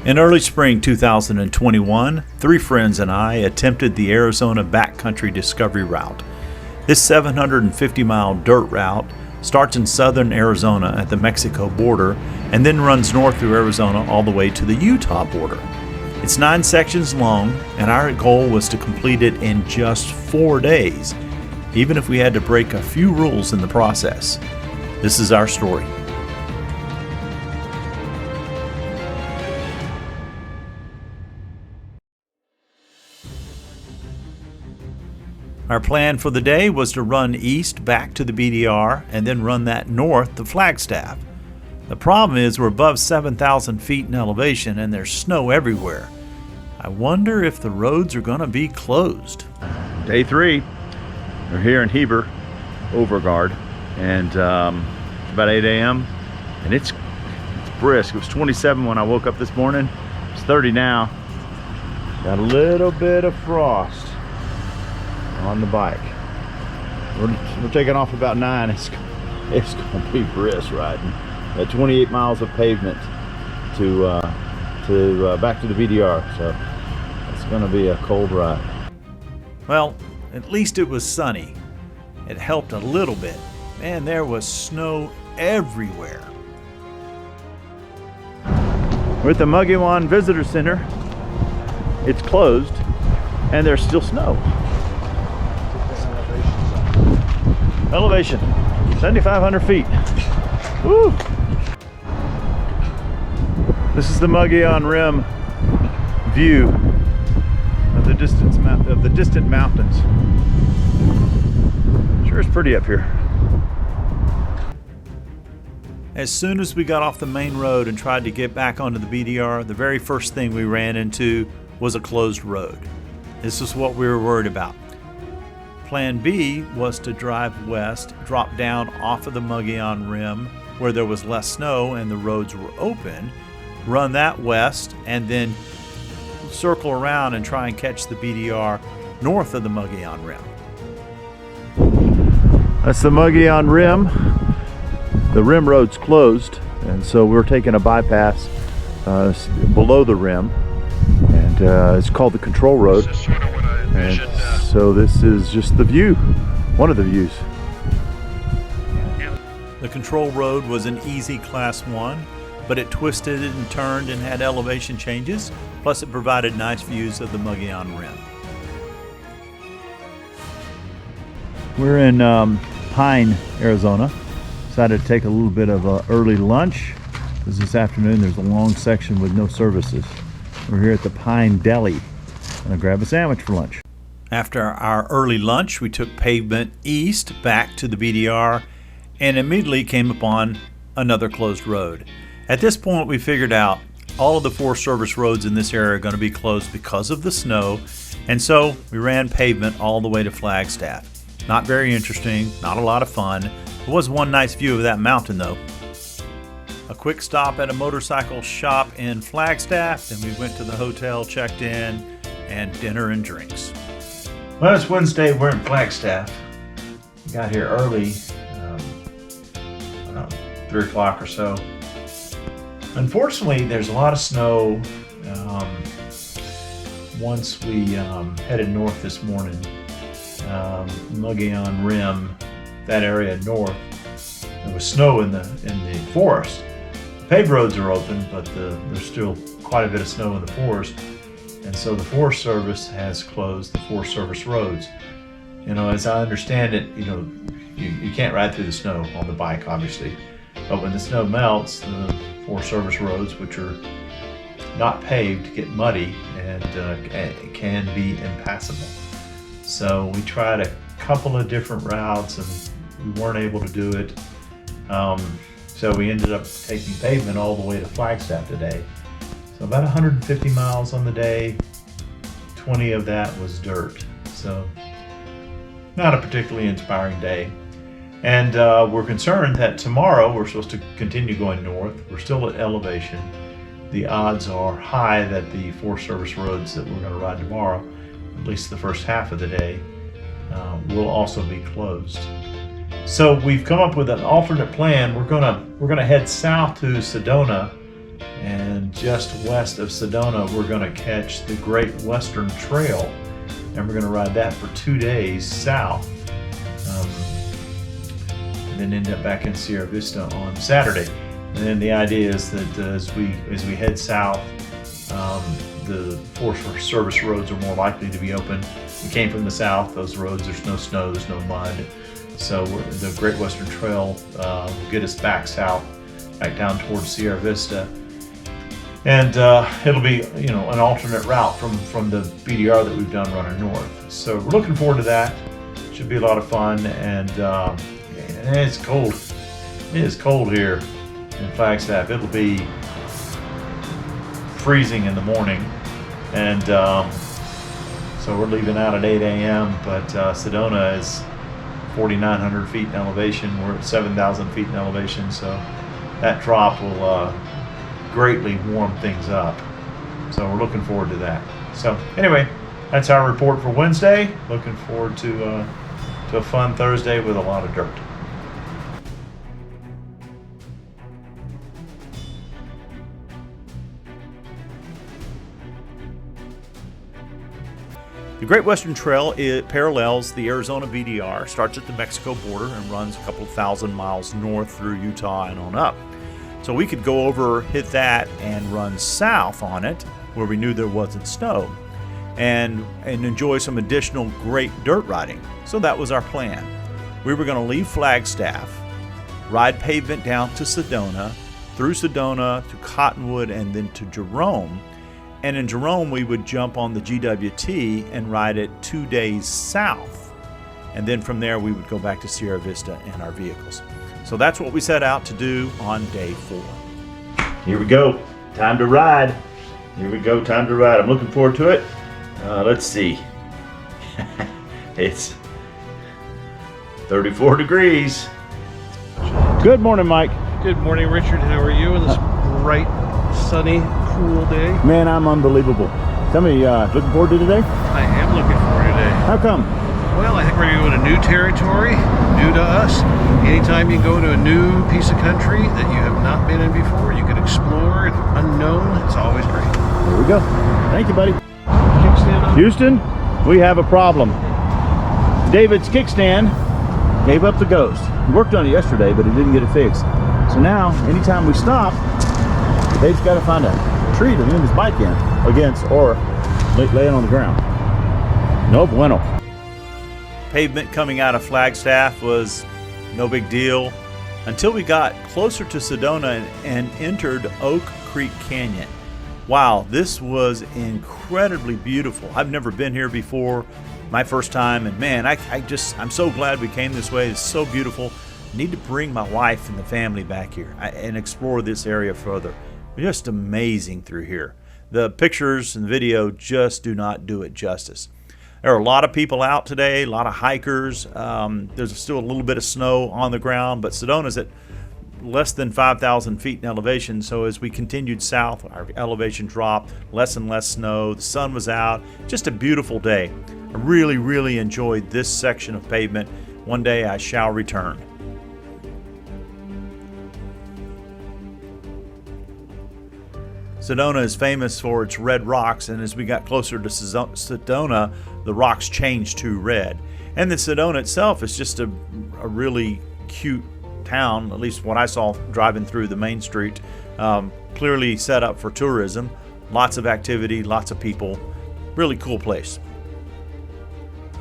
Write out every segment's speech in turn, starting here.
In early spring 2021, three friends and I attempted the Arizona Backcountry Discovery Route. This 750-mile dirt route starts in southern Arizona at the Mexico border and then runs north through Arizona all the way to the Utah border. It's 9 sections long, and our goal was to complete it in just 4 days, even if we had to break a few rules in the process. This is our story. Our plan for the day was to run east back to the BDR and then run that north to Flagstaff. The problem is we're above 7,000 feet in elevation and there's snow everywhere. I wonder if the roads are going to be closed. Day 3, we're here in Heber, Overguard, and it's about 8 a.m. and it's brisk. It was 27 when I woke up this morning. It's 30 now. Got a little bit of frost on the bike. We're taking off about 9. It's gonna be brisk riding. 28 miles of pavement to back to the BDR, so it's gonna be a cold ride. Well, at least it was sunny. It helped a little bit. Man, there was snow everywhere. We're at the Muggiwan Visitor Center. It's closed and there's still snow. Elevation, 7,500 feet. Woo! This is the Muggiwan Rim view of the distant mountains. Sure is pretty up here. As soon as we got off the main road and tried to get back onto the BDR, the very first thing we ran into was a closed road. This is what we were worried about. Plan B was to drive west, drop down off of the Muggiwan Rim where there was less snow and the roads were open, run that west, and then circle around and try and catch the BDR north of the Muggiwan Rim. That's the Muggiwan Rim. The rim road's closed, and so we're taking a bypass below the rim, and it's called the Control Road. And so this is just the view, one of the views. The Control Road was an easy Class 1, but it twisted and turned and had elevation changes, plus it provided nice views of the Muggiwan Rim. We're in Pine, Arizona. Decided to take a little bit of an early lunch, because this afternoon there's a long section with no services. We're here at the Pine Deli. I'm gonna grab a sandwich for lunch. After our early lunch, we took pavement east back to the BDR and immediately came upon another closed road. At this point, we figured out all of the 4 service roads in this area are going to be closed because of the snow, and so we ran pavement all the way to Flagstaff. Not very interesting, not a lot of fun. There was one nice view of that mountain though. A quick stop at a motorcycle shop in Flagstaff, then we went to the hotel, checked in, and dinner and drinks. Well, it's Wednesday, we're in Flagstaff. We got here early, 3 o'clock or so. Unfortunately, there's a lot of snow. Once we headed north this morning, Muggiwan Rim, that area north, there was snow in the forest. The paved roads are open, but there's still quite a bit of snow in the forest. And so the Forest Service has closed the 4 service roads. You know, as I understand it, you can't ride through the snow on the bike, obviously. But when the snow melts, the 4 service roads, which are not paved, get muddy and can be impassable. So we tried a couple of different routes and we weren't able to do it. So we ended up taking pavement all the way to Flagstaff today. So about 150 miles on the day, 20 of that was dirt. So not a particularly inspiring day. And we're concerned that tomorrow we're supposed to continue going north. We're still at elevation. The odds are high that the 4 service roads that we're going to ride tomorrow, at least the first half of the day, will also be closed. So we've come up with an alternate plan. We're gonna head south to Sedona And just west of Sedona, we're going to catch the Great Western Trail, and we're going to ride that for 2 days south, and then end up back in Sierra Vista on Saturday. And then the idea is that as we head south, the Forest Service roads are more likely to be open. We came from the south; those roads, there's no snow, there's no mud, so the Great Western Trail will get us back south, back down towards Sierra Vista. And it'll be, an alternate route from the BDR that we've done running north. So we're looking forward to that. Should be a lot of fun, and it's cold. It is cold here in Flagstaff. It'll be freezing in the morning, and so we're leaving out at 8 a.m. But Sedona is 4,900 feet in elevation. We're at 7,000 feet in elevation, so that drop will greatly warm things up. So we're looking forward to that. So anyway, that's our report for Wednesday. Looking forward to a fun Thursday with a lot of dirt. The Great Western Trail, it parallels the Arizona BDR, starts at the Mexico border and runs a couple thousand miles north through Utah and on up. So we could go over, hit that, and run south on it, where we knew there wasn't snow, and enjoy some additional great dirt riding. So that was our plan. We were going to leave Flagstaff, ride pavement down to Sedona, through Sedona to Cottonwood, and then to Jerome. And in Jerome, we would jump on the GWT and ride it 2 days south. And then from there, we would go back to Sierra Vista in our vehicles. So that's what we set out to do on day 4. Here we go. Time to ride. Here we go. Time to ride. I'm looking forward to it. Let's see. It's 34 degrees. Good morning, Mike. Good morning, Richard. How are you on this bright, sunny, cool day? Man, I'm unbelievable. Tell me, looking forward to today? I am looking forward to today. How come? Well, I think we're going to go to new territory, new to us. Anytime you go to a new piece of country that you have not been in before, you can explore and unknown. It's always great. There we go. Thank you, buddy. Kickstand on. Houston, we have a problem. David's kickstand gave up the ghost. He worked on it yesterday, but he didn't get it fixed. So now, anytime we stop, Dave's got to find a tree to lean his bike against, or lay it on the ground. No bueno. Pavement coming out of Flagstaff was no big deal until we got closer to Sedona and entered Oak Creek Canyon. Wow, this was incredibly beautiful. I've never been here before, my first time, and man, I'm so glad we came this way. It's so beautiful. I need to bring my wife and the family back here and explore this area further. Just amazing through here. The pictures and video just do not do it justice. There are a lot of people out today, a lot of hikers. There's still a little bit of snow on the ground, but Sedona's at less than 5,000 feet in elevation. So as we continued south, our elevation dropped, less and less snow. The sun was out. Just a beautiful day. I really, really enjoyed this section of pavement. One day I shall return. Sedona is famous for its red rocks, and as we got closer to Sedona, the rocks changed to red. And then Sedona itself is just a really cute town, at least what I saw driving through the main street. Clearly set up for tourism, lots of activity, lots of people, really cool place.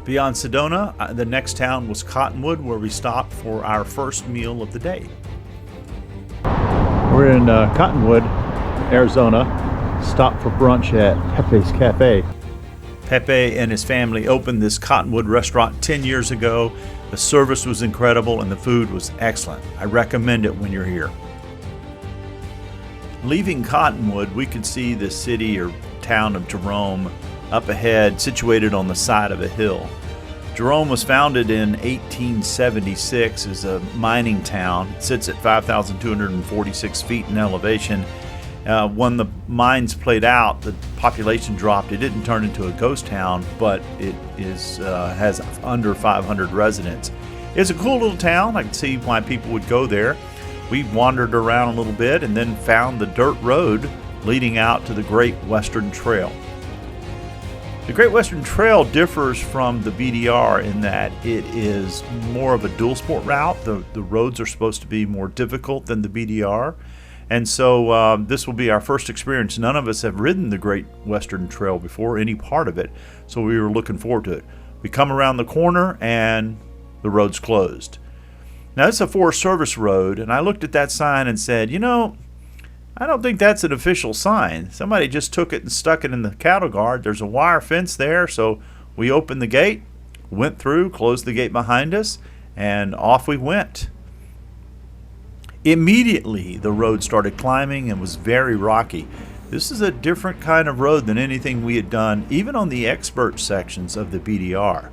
Beyond Sedona, the next town was Cottonwood, where we stopped for our first meal of the day. We're in Cottonwood, Arizona. Stopped for brunch at Pepe's Cafe. Pepe and his family opened this Cottonwood restaurant 10 years ago. The service was incredible and the food was excellent. I recommend it when you're here. Leaving Cottonwood, we could see the city or town of Jerome up ahead, situated on the side of a hill. Jerome was founded in 1876 as a mining town. It sits at 5,246 feet in elevation. When the mines played out, the population dropped. It didn't turn into a ghost town, but it has under 500 residents. It's a cool little town. I can see why people would go there. we wandered around a little bit and then found the dirt road leading out to the Great Western Trail. The Great Western Trail differs from the BDR in that it is more of a dual sport route. The roads are supposed to be more difficult than the BDR. And so this will be our first experience. None of us have ridden the Great Western Trail before, any part of it. So we were looking forward to it. We come around the corner and the road's closed. Now it's a Forest Service road, and I looked at that sign and said, you know, I don't think that's an official sign. Somebody just took it and stuck it in the cattle guard. There's a wire fence there, so we opened the gate, went through, closed the gate behind us, and off we went. Immediately, the road started climbing and was very rocky. This is a different kind of road than anything we had done, even on the expert sections of the BDR.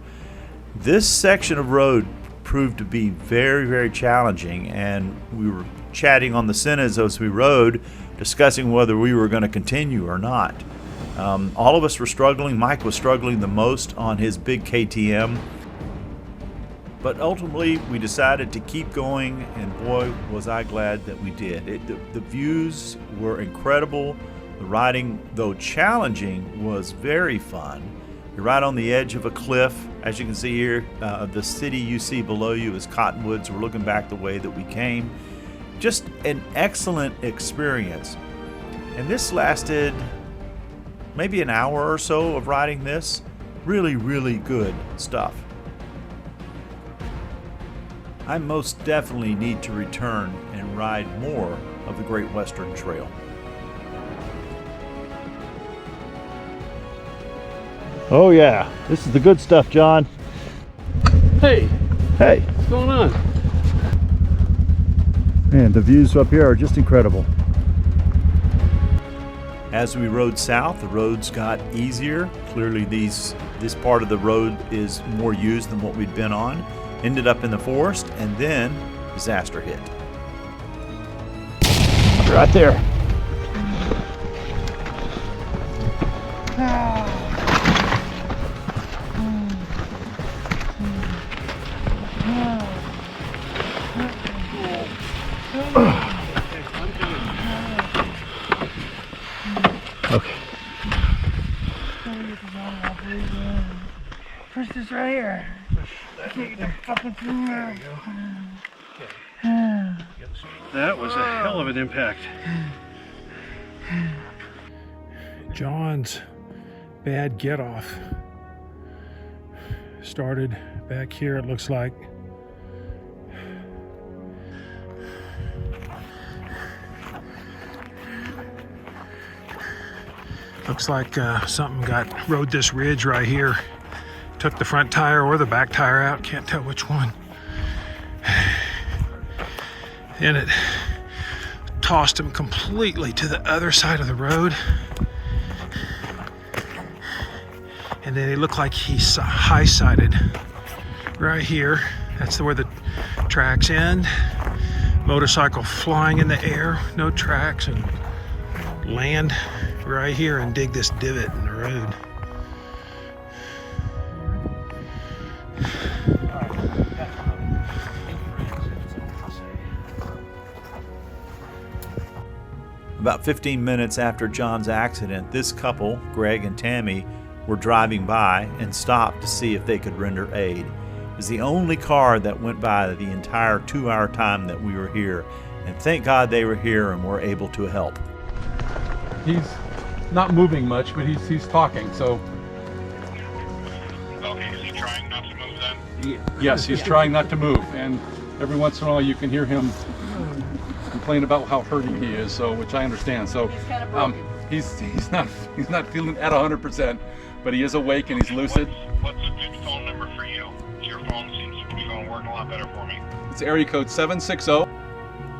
This section of road proved to be very, very challenging, and we were chatting on the Sennas as we rode, discussing whether we were going to continue or not. All of us were struggling. Mike was struggling the most on his big KTM. But ultimately, we decided to keep going, and boy, was I glad that we did. The views were incredible. The riding, though challenging, was very fun. You're right on the edge of a cliff. As you can see here, the city you see below you is Cottonwoods. We're looking back the way that we came. Just an excellent experience. And this lasted maybe an hour or so of riding this. Really, really good stuff. I most definitely need to return and ride more of the Great Western Trail. Oh yeah, this is the good stuff, John. Hey, Hey, what's going on? man, the views up here are just incredible. As we rode south, the roads got easier. Clearly this part of the road is more used than what we'd been on. Ended up in the forest, and then disaster hit. Right there. Okay. Push this right here. Get the fucking thing there. That was a hell of an impact. John's bad get off started back here, it looks like. Looks like something rode this ridge right here. Took the front tire or the back tire out, can't tell which one. And it tossed him completely to the other side of the road. And then it looked like he high-sided right here. That's where the tracks end. Motorcycle flying in the air, no tracks, and land right here and dig this divot in the road. About 15 minutes after John's accident, this couple, Greg and Tammy, were driving by and stopped to see if they could render aid. It was the only car that went by the entire 2-hour time that we were here, and thank God they were here and were able to help. He's not moving much, but he's talking, so. Okay, is he trying not to move then? Yes, he's trying not to move, and every once in a while you can hear him complain about how hurting he is, so which I understand. So he's not feeling at 100%, but he is awake and he's lucid. What's a good phone number for you? Your phone seems to be going to work a lot better for me. It's area code 760.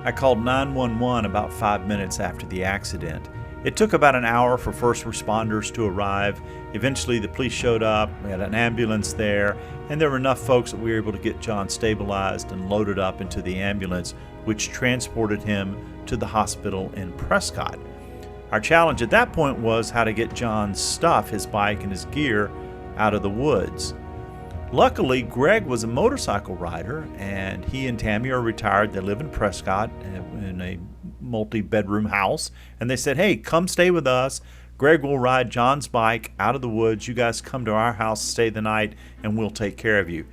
I called 911 about 5 minutes after the accident. It took about an hour for first responders to arrive. Eventually the police showed up, we had an ambulance there, and there were enough folks that we were able to get John stabilized and loaded up into the ambulance, which transported him to the hospital in Prescott. Our challenge at that point was how to get John's stuff, his bike and his gear, out of the woods. Luckily, Greg was a motorcycle rider, and he and Tammy are retired. They live in Prescott in a multi-bedroom house, and they said, hey, come stay with us. Greg will ride John's bike out of the woods. You guys come to our house, stay the night, and we'll take care of you.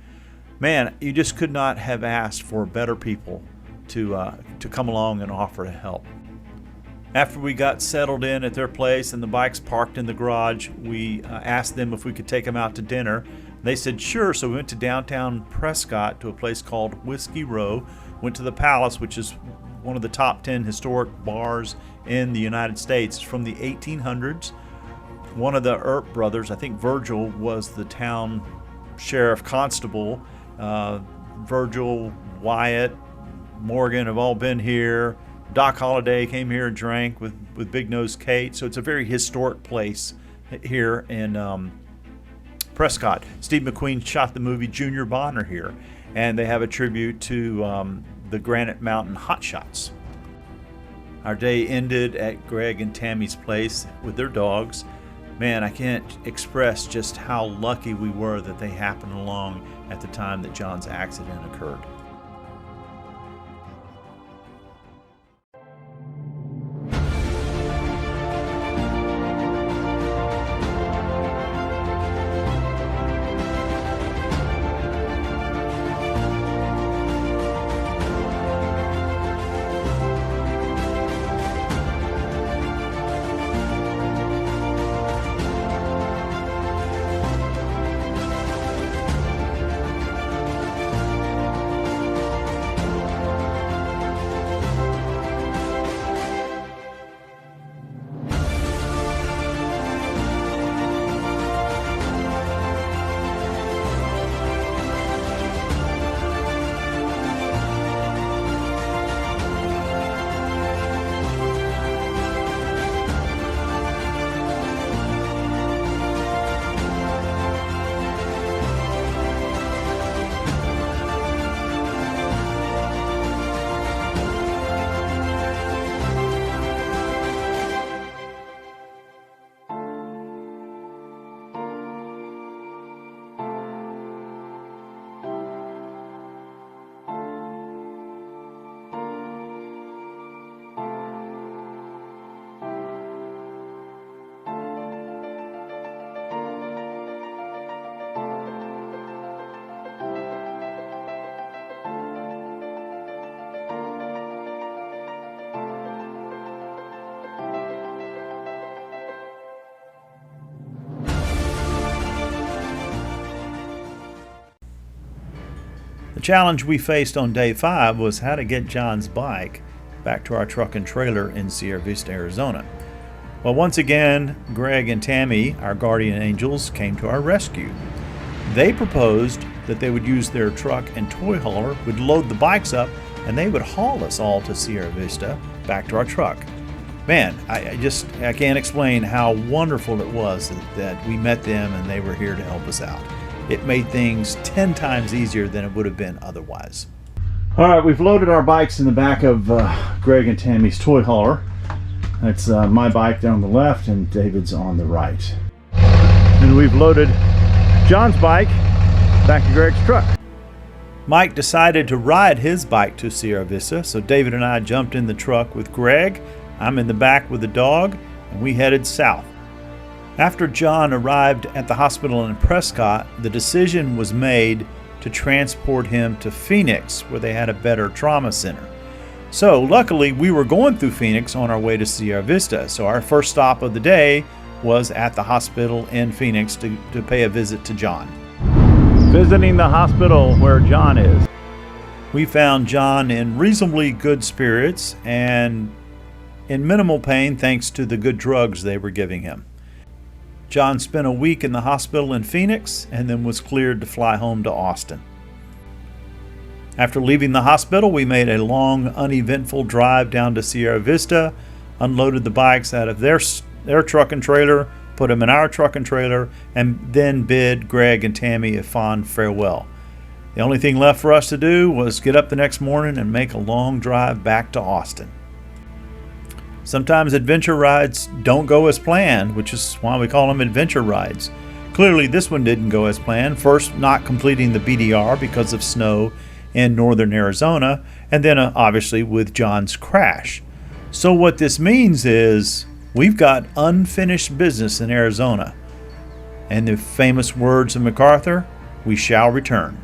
Man, you just could not have asked for better people to come along and offer to help. After we got settled in at their place and the bikes parked in the garage, we asked them if we could take them out to dinner. They said sure, so we went to downtown Prescott to a place called Whiskey Row, went to the Palace, which is one of the top 10 historic bars in the United States. It's from the 1800s. One of the Earp brothers, I think Virgil, was the town sheriff constable. Virgil, Wyatt, Morgan have all been here. Doc Holliday came here and drank with Big Nose Kate. So it's a very historic place here in Prescott. Steve McQueen shot the movie Junior Bonner here, and they have a tribute to the Granite Mountain Hotshots. Our day ended at Greg and Tammy's place with their dogs. Man, I can't express just how lucky we were that they happened along at the time that John's accident occurred. The challenge we faced on day 5 was how to get John's bike back to our truck and trailer in Sierra Vista, Arizona. Well, once again, Greg and Tammy, our guardian angels, came to our rescue. They proposed that they would use their truck and toy hauler, would load the bikes up, and they would haul us all to Sierra Vista back to our truck. Man, I can't explain how wonderful it was that we met them and they were here to help us out. It made things 10 times easier than it would have been otherwise. All right, we've loaded our bikes in the back of Greg and Tammy's toy hauler. That's my bike down the left and David's on the right. And we've loaded John's bike back to Greg's truck. Mike decided to ride his bike to Sierra Vista, so David and I jumped in the truck with Greg. I'm in the back with the dog, and we headed south. After John arrived at the hospital in Prescott, the decision was made to transport him to Phoenix, where they had a better trauma center. So luckily, we were going through Phoenix on our way to Sierra Vista, so our first stop of the day was at the hospital in Phoenix to pay a visit to John. Visiting the hospital where John is. We found John in reasonably good spirits and in minimal pain thanks to the good drugs they were giving him. John spent a week in the hospital in Phoenix and then was cleared to fly home to Austin. After leaving the hospital, we made a long, uneventful drive down to Sierra Vista, unloaded the bikes out of their truck and trailer, put them in our truck and trailer, and then bid Greg and Tammy a fond farewell. The only thing left for us to do was get up the next morning and make a long drive back to Austin. Sometimes adventure rides don't go as planned, which is why we call them adventure rides. Clearly, this one didn't go as planned. First, not completing the BDR because of snow in northern Arizona, and then obviously with John's crash. So what this means is we've got unfinished business in Arizona. And the famous words of MacArthur, we shall return.